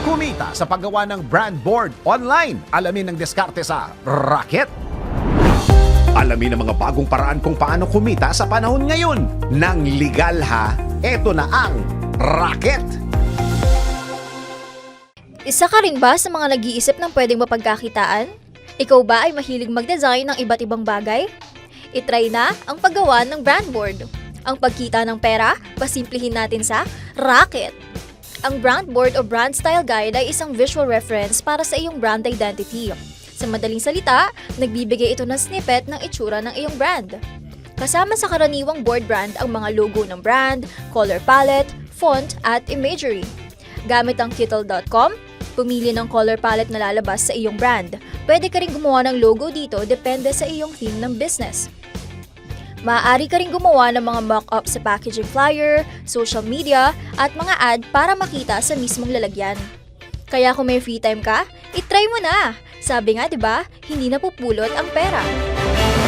Kumita sa paggawa ng brand board online. Alamin ang diskarte sa Rocket. Alamin ang mga bagong paraan kung paano kumita sa panahon ngayon. Nang legal ha, eto na ang Rocket. Isa ka rin ba sa mga nag-iisip ng pwedeng mapagkakitaan? Ikaw ba ay mahilig mag-design ng iba't ibang bagay? I-try na ang paggawa ng brand board. Ang pagkita ng pera, pasimplihin natin sa Rocket. Ang brand board o brand style guide ay isang visual reference para sa iyong brand identity. Sa madaling salita, nagbibigay ito ng snippet ng itsura ng iyong brand. Kasama sa karaniwang board brand ang mga logo ng brand, color palette, font at imagery. Gamit ang Kittle.com, pumili ng color palette na lalabas sa iyong brand. Pwede ka rin gumawa ng logo dito depende sa iyong theme ng business. Maaari ka rin gumawa ng mga mock-up sa packaging flyer, social media, at mga ad para makita sa mismong lalagyan. Kaya kung may free time ka, itry mo na! Sabi nga 'di ba, hindi napupulot ang pera.